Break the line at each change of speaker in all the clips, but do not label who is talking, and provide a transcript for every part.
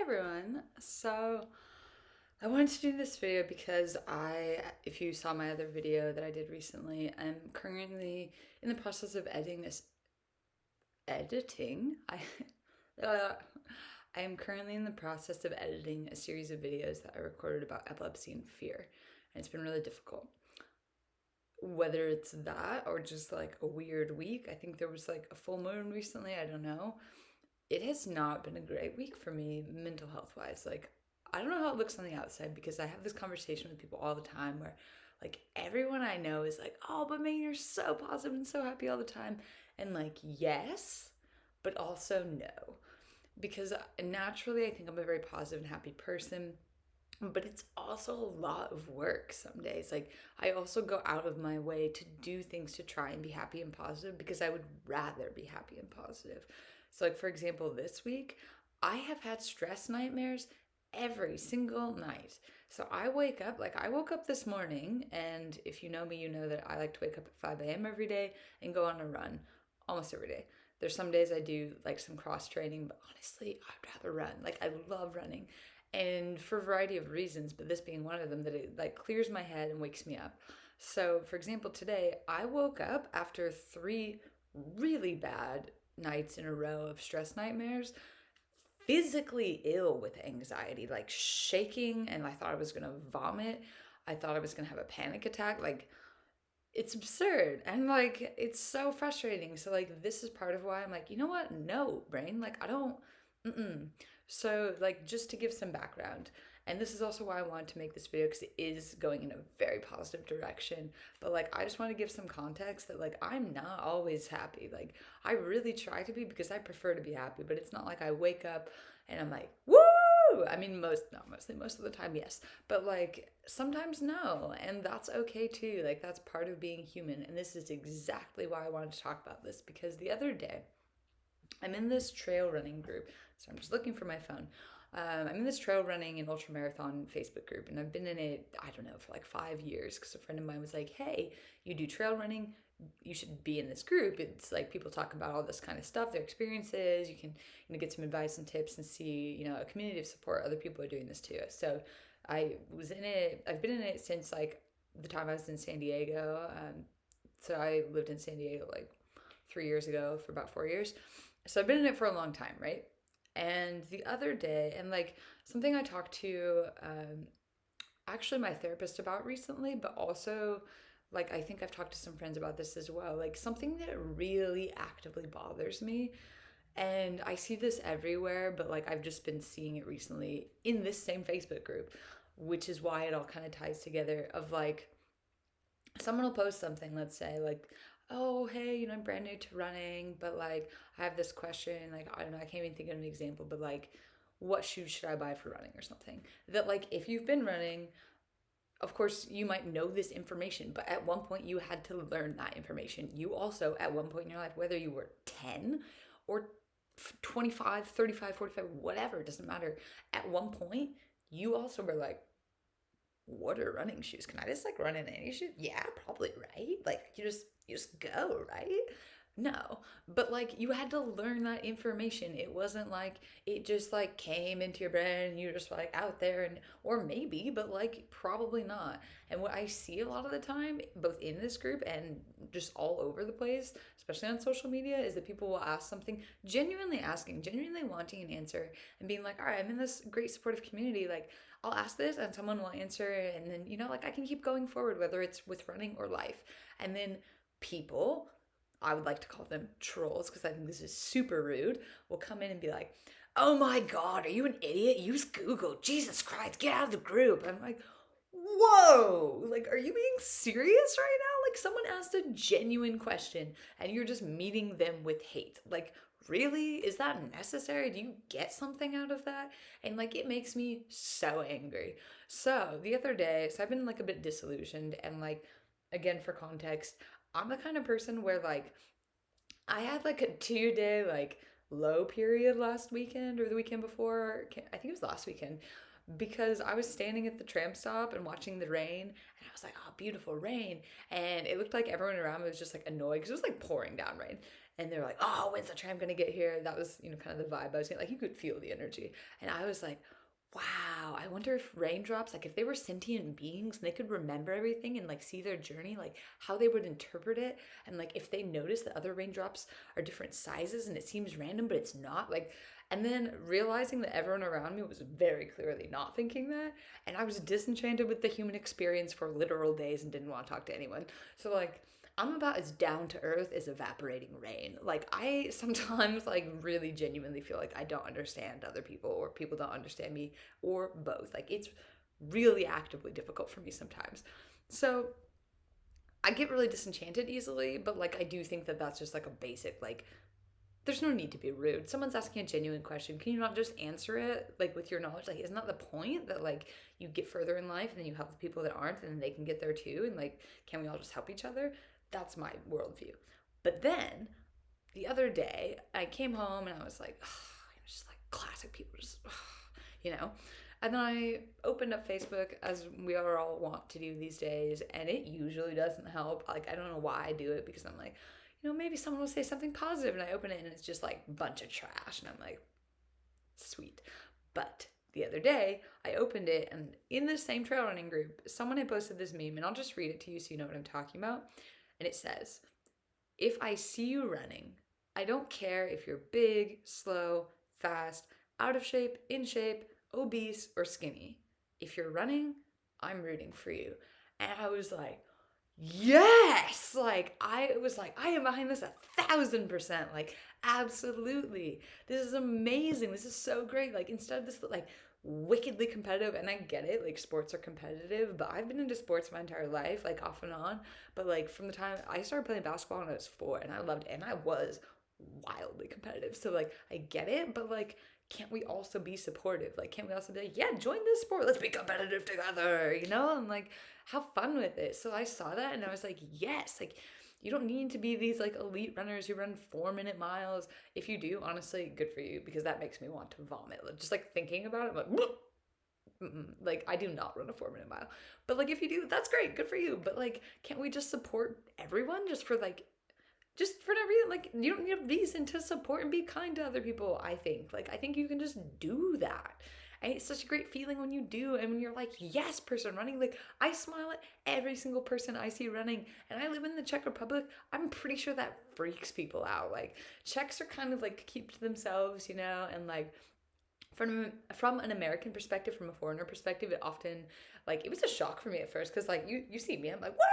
everyone. So I wanted to do this video because if you saw my other video that I did recently, I'm currently in the process of editing. Uh, I am currently in the process of editing a series of videos that I recorded about epilepsy and fear, and it's been really difficult. Whether it's that or just like a weird week, I think there was like a full moon recently. I don't know. It has not been a great week for me mental health wise. Like, I don't know how it looks on the outside because I have this conversation with people all the time where, like, everyone I know is like, oh, but man, you're so positive and so happy all the time. And, like, yes, but also no. Because naturally, I think I'm a very positive and happy person, but it's also a lot of work some days. Like, I also go out of my way to do things to try and be happy and positive because I would rather be happy and positive. So, like, for example, this week, I have had stress nightmares every single night. So I woke up this morning, and if you know me, you know that I like to wake up at 5 a.m. every day and go on a run almost every day. There's some days I do like some cross training, but honestly, I'd rather run. Like, I love running, and for a variety of reasons, but this being one of them, that it like clears my head and wakes me up. So, for example, today I woke up after 3 really bad nights in a row of stress nightmares, physically ill with anxiety, like shaking, and I thought I was gonna vomit. I thought I was gonna have a panic attack. Like, it's absurd and like it's so frustrating. So like this is part of why I'm like, you know what? No, brain. Like I don't. Mm-mm. So like just to give some background, and this is also why I wanted to make this video because it is going in a very positive direction. But like I just want to give some context that like I'm not always happy. Like I really try to be because I prefer to be happy, but it's not like I wake up and I'm like, woo! I mean, most of the time, yes. But like sometimes no. And that's okay too. Like that's part of being human. And this is exactly why I wanted to talk about this because the other day I'm in this trail running group. So I'm just looking for my phone. I'm in this trail running and ultra marathon Facebook group, and I've been in it, I don't know, for like 5 years because a friend of mine was like, hey, you do trail running, you should be in this group. It's like people talk about all this kind of stuff, their experiences. You can, get some advice and tips and see, a community of support. Other people are doing this too. So I was in it, I've been in it since like the time I was in San Diego. So I lived in San Diego like 3 years ago for about 4 years. So I've been in it for a long time, right? And the other day, and like something I talked to actually my therapist about recently, but also like I think I've talked to some friends about this as well. Like something that really actively bothers me, and I see this everywhere, but like I've just been seeing it recently in this same Facebook group, which is why it all kind of ties together of like someone will post something, let's say, like, oh, hey, I'm brand new to running, but like, I have this question. Like, I don't know, I can't even think of an example, but like, what shoes should I buy for running or something? That, like, if you've been running, of course, you might know this information, but at one point you had to learn that information. You also, at one point in your life, whether you were 10 or 25, 35, 45, whatever, it doesn't matter. At one point, you also were like, what are running shoes? Can I just like run in any shoe? Yeah, probably, right? Like you just go, right? No. But like you had to learn that information. It wasn't like it just like came into your brain and you're just like out there, and or maybe, but like probably not. And what I see a lot of the time, both in this group and just all over the place, especially on social media, is that people will ask something, genuinely asking, genuinely wanting an answer, and being like, all right, I'm in this great supportive community. Like, I'll ask this and someone will answer, and then, like I can keep going forward, whether it's with running or life. And then people, I would like to call them trolls because I think this is super rude, will come in and be like, oh my God, are you an idiot? Use Google. Jesus Christ, get out of the group. I'm like, whoa, like, are you being serious right now? Like, someone asked a genuine question and you're just meeting them with hate. Like, really? Is that necessary? Do you get something out of that? And like, it makes me so angry. So the other day, so I've been like a bit disillusioned, and like, again, for context, I'm the kind of person where like, I had like a 2 day like low period last weekend or the weekend before. I think it was last weekend, because I was standing at the tram stop and watching the rain, and I was like, oh, beautiful rain. And it looked like everyone around me was just like annoyed because it was like pouring down rain. and they're like, oh, when's the tram gonna get here? That was, kind of the vibe I was getting. Like, you could feel the energy. And I was like, wow, I wonder if raindrops, like if they were sentient beings and they could remember everything and like see their journey, like how they would interpret it. And like if they notice that other raindrops are different sizes and it seems random, but it's not, like, and then realizing that everyone around me was very clearly not thinking that. And I was disenchanted with the human experience for literal days and didn't want to talk to anyone. So like, I'm about as down to earth as evaporating rain. Like, I sometimes like really genuinely feel like I don't understand other people or people don't understand me, or both. Like, it's really actively difficult for me sometimes. So I get really disenchanted easily, but like I do think that that's just like a basic, like, there's no need to be rude. Someone's asking a genuine question. Can you not just answer it like with your knowledge? Like, isn't that the point, that like you get further in life and then you help the people that aren't and then they can get there too? And like, can we all just help each other? That's my worldview. But then the other day I came home and I was like, it was just like classic people, just, you know? And then I opened up Facebook, as we are all want to do these days, and it usually doesn't help. Like, I don't know why I do it, because I'm like, maybe someone will say something positive, and I open it and it's just like a bunch of trash, and I'm like, sweet. But the other day I opened it, and in the same trail running group, someone had posted this meme, and I'll just read it to you so you know what I'm talking about. And it says, if I see you running, I don't care if you're big, slow, fast, out of shape, in shape, obese, or skinny. If you're running, I'm rooting for you. And I was like, yes! Like, I was like, I am behind this 1,000%. Like, absolutely. This is amazing. This is so great. Like, instead of this, like, wickedly competitive, and I get it, like, sports are competitive, but I've been into sports my entire life, like, off and on. But like, from the time I started playing basketball when I was 4, and I loved it, and I was wildly competitive, so like, I get it, but like, can't we also be supportive? Like, can't we also be like, yeah, join this sport, let's be competitive together, and like, have fun with it? So I saw that and I was like, yes, like, you don't need to be these like elite runners who run 4-minute miles. If you do, honestly, good for you, because that makes me want to vomit. Just like thinking about it, I'm like, like, I do not run a 4-minute mile. But like, if you do, that's great, good for you. But like, can't we just support everyone just for no reason? Like, you don't need a reason to support and be kind to other people, I think. Like, I think you can just do that. And it's such a great feeling when you do, and when you're like, yes, person running. Like, I smile at every single person I see running, and I live in the Czech Republic. I'm pretty sure that freaks people out. Like, Czechs are kind of like keep to themselves, and like, from an American perspective, from a foreigner perspective, it often, like, it was a shock for me at first, because like, you see me, I'm like, woo!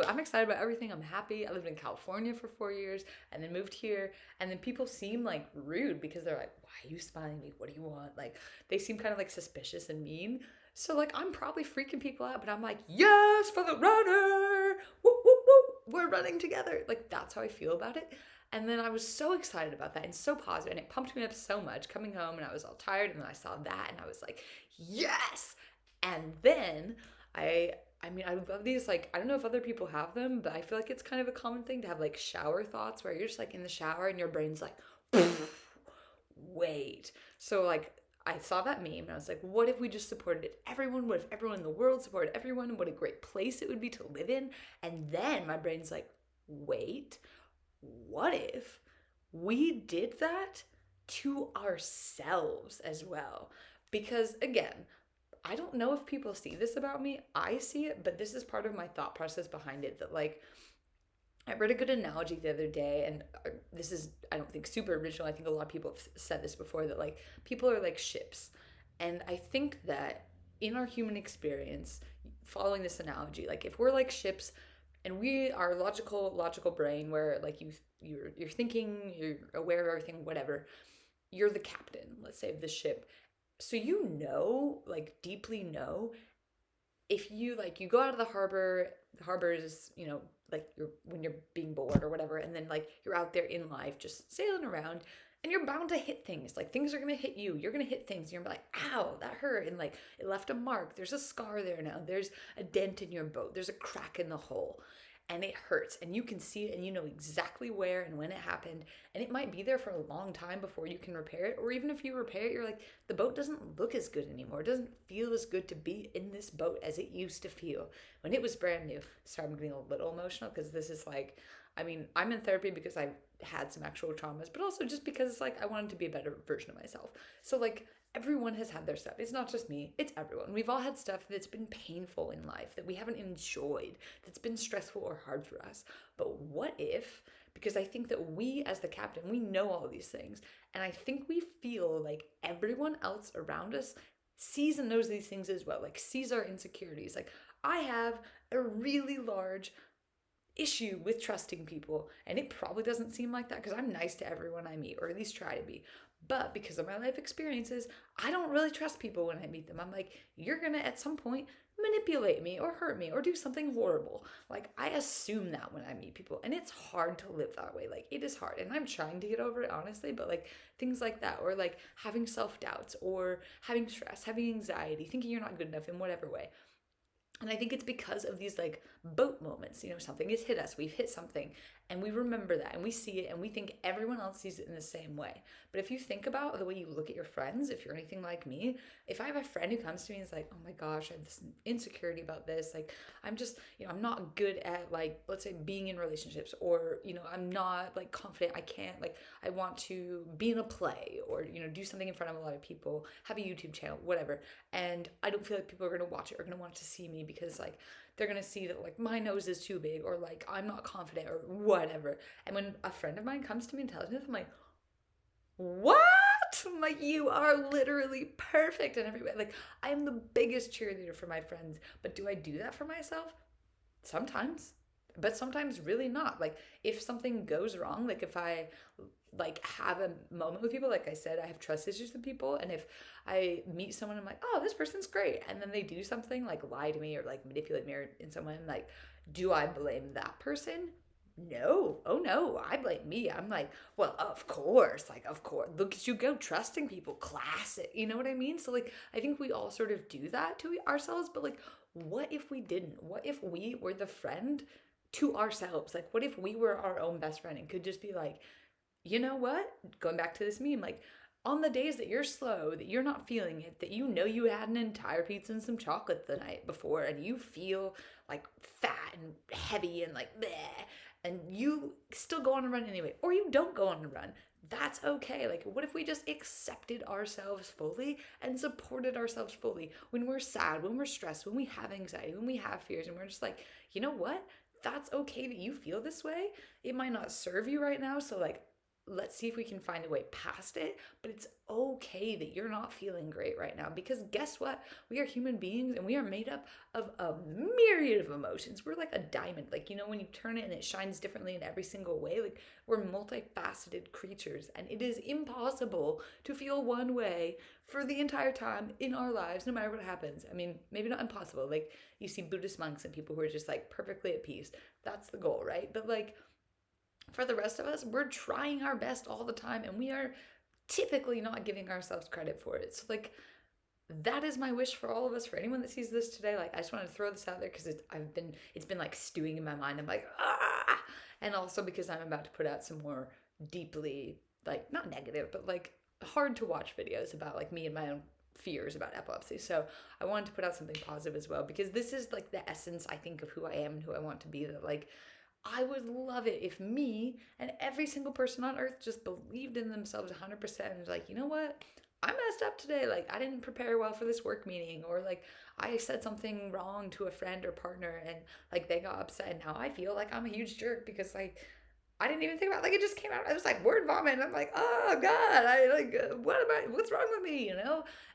I'm excited about everything. I'm happy. I lived in California for 4 years and then moved here, and then people seem like rude because they're like, why are you smiling at me? What do you want? Like, they seem kind of like suspicious and mean. So like, I'm probably freaking people out, but I'm like, yes, for the runner! Woo, woo, woo! We're running together. Like, that's how I feel about it. And then I was so excited about that and so positive, and it pumped me up so much coming home, and I was all tired, and then I saw that and I was like, yes! And then I love these, like, I don't know if other people have them, but I feel like it's kind of a common thing to have like shower thoughts, where you're just like in the shower and your brain's like, wait. So like, I saw that meme and I was like, what if we just supported everyone? What if everyone in the world supported everyone? What a great place it would be to live in. And then my brain's like, wait, what if we did that to ourselves as well? Because again, I don't know if people see this about me. I see it, but this is part of my thought process behind it, that like, I read a good analogy the other day, and this is, I don't think, super original. I think a lot of people have said this before, that like, people are like ships. And I think that in our human experience, following this analogy, like, if we're like ships, and we are logical brain, where like you're thinking, you're aware of everything, whatever, you're the captain, let's say, of the ship. So like, deeply know, if you like, you go out of the harbor is, like, when you're being bored or whatever, and then like, you're out there in life just sailing around, and you're bound to hit things. Like, things are gonna hit you, you're gonna hit things, and you're like, ow, that hurt, and like, it left a mark, there's a scar there now, there's a dent in your boat, there's a crack in the hull, and it hurts, and you can see it, and you know exactly where and when it happened, and it might be there for a long time before you can repair it. Or even if you repair it, you're like, the boat doesn't look as good anymore, it doesn't feel as good to be in this boat as it used to feel when it was brand new. Sorry, I'm getting a little emotional, because this is like, I mean, I'm in therapy because I've had some actual traumas, but also just because it's like I wanted to be a better version of myself. So like everyone has had their stuff. It's not just me, it's everyone. We've all had stuff that's been painful in life, that we haven't enjoyed, that's been stressful or hard for us. But what if, because I think that we as the captain, we know all these things, and I think we feel like everyone else around us sees and knows these things as well, like sees our insecurities. Like I have a really large issue with trusting people, and it probably doesn't seem like that because I'm nice to everyone I meet, or at least try to be. But because of my life experiences, I don't really trust people when I meet them. I'm like, you're gonna at some point manipulate me or hurt me or do something horrible. Like I assume that when I meet people, and it's hard to live that way. Like it is hard, and I'm trying to get over it, honestly. But like things like that, or like having self-doubts, or having stress, having anxiety, thinking you're not good enough in whatever way. And I think it's because of these like boat moments. Something has hit us, we've hit something, and we remember that and we see it and we think everyone else sees it in the same way. But if you think about the way you look at your friends, if you're anything like me, if I have a friend who comes to me and is like, oh my gosh, I have this insecurity about this, like I'm just, I'm not good at, like, let's say being in relationships, or, I'm not like confident, I can't, like, I want to be in a play, or, do something in front of a lot of people, have a YouTube channel, whatever. And I don't feel like people are going to watch it or going to want to see me because like they're going to see that like my nose is too big, or like I'm not confident or whatever. And when a friend of mine comes to me and tells me this, I'm like, what? I'm like, you are literally perfect in every way. Like I am the biggest cheerleader for my friends. But do I do that for myself? Sometimes, but sometimes really not. Like if something goes wrong, like if I like have a moment with people, like I said, I have trust issues with people, and if I meet someone, I'm like, oh, this person's great, and then they do something like lie to me or like manipulate me or in some way, I'm like, do I blame that person? No. Oh no, I blame me. I'm like, well, of course, like, of course, look at you go, trusting people, classic, you know what I mean? So like I think we all sort of do that to ourselves, but like what if we didn't? What if we were the friend to ourselves? Like what if we were our own best friend and could just be like, you know what? Going back to this meme, like on the days that you're slow, that you're not feeling it, that you had an entire pizza and some chocolate the night before, and you feel like fat and heavy and like bleh, and you still go on a run anyway, or you don't go on a run. That's okay. Like, what if we just accepted ourselves fully and supported ourselves fully when we're sad, when we're stressed, when we have anxiety, when we have fears, and we're just like, you know what? That's okay that you feel this way. It might not serve you right now, so like let's see if we can find a way past it. But it's okay that you're not feeling great right now, because guess what? We are human beings, and we are made up of a myriad of emotions. We're like a diamond. Like, when you turn it and it shines differently in every single way. Like, we're multifaceted creatures, and it is impossible to feel one way for the entire time in our lives, no matter what happens. I mean, maybe not impossible. Like, you see Buddhist monks and people who are just like perfectly at peace. That's the goal, right? But like, for the rest of us, we're trying our best all the time, and we are typically not giving ourselves credit for it. So like that is my wish for all of us, for anyone that sees this today. Like I just want to throw this out there because it's been like stewing in my mind. I'm like, ah, and also because I'm about to put out some more deeply, like, not negative, but like hard to watch videos about like me and my own fears about epilepsy. So I wanted to put out something positive as well, because this is like the essence, I think, of who I am and who I want to be. That like I would love it if me and every single person on earth just believed in themselves 100% and was like, you know what? I messed up today. Like, I didn't prepare well for this work meeting, or like I said something wrong to a friend or partner, and like they got upset, and now I feel like I'm a huge jerk because like I didn't even think about it. Like it just came out. I was like word vomit. And I'm like, oh God, what's wrong with me?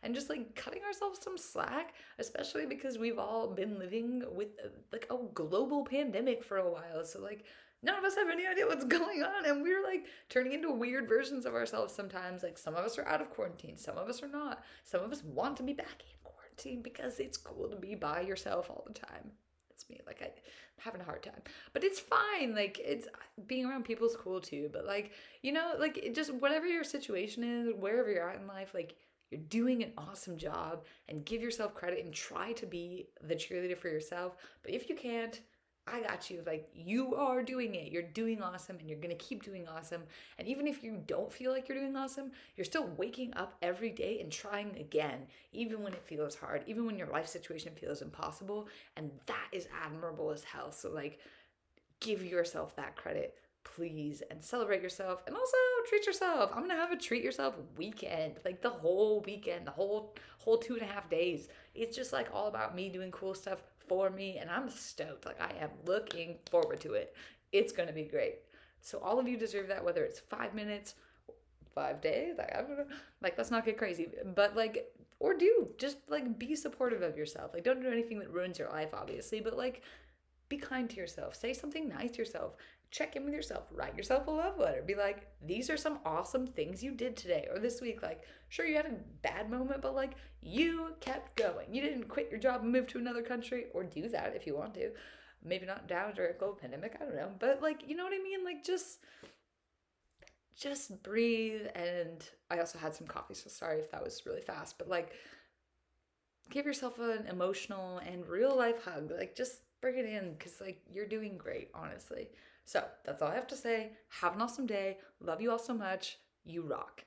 And just like cutting ourselves some slack, especially because we've all been living with like a global pandemic for a while. So like none of us have any idea what's going on. And we're like turning into weird versions of ourselves sometimes. Like some of us are out of quarantine. Some of us are not. Some of us want to be back in quarantine because it's cool to be by yourself all the time. It's me. Like I'm having a hard time, but it's fine. Like it's being around people's cool too. But like, like it just whatever your situation is, wherever you're at in life, like you're doing an awesome job, and give yourself credit and try to be the cheerleader for yourself. But if you can't, I got you. Like you are doing it. You're doing awesome, and you're going to keep doing awesome. And even if you don't feel like you're doing awesome, you're still waking up every day and trying again, even when it feels hard, even when your life situation feels impossible. And that is admirable as hell. So like, give yourself that credit, please, and celebrate yourself. And also treat yourself. I'm gonna have a treat yourself weekend, like the whole weekend, the whole 2.5 days. It's just like all about me doing cool stuff for me, and I'm stoked. Like I am looking forward to it. It's gonna be great. So all of you deserve that, whether it's 5 minutes, 5 days. Like I don't know, like let's not get crazy, but like or do just like be supportive of yourself. Like don't do anything that ruins your life, obviously, but like be kind to yourself. Say something nice to yourself. Check in with yourself. Write yourself a love letter. Be like, these are some awesome things you did today or this week. Like, sure, you had a bad moment, but like, you kept going. You didn't quit your job and move to another country, or do that if you want to. Maybe not down during a global pandemic. I don't know. But like, you know what I mean? Like, just breathe. And I also had some coffee, so sorry if that was really fast. But like, give yourself an emotional and real life hug. Like, just bring it in because, like, you're doing great, honestly. So, that's all I have to say. Have an awesome day. Love you all so much. You rock.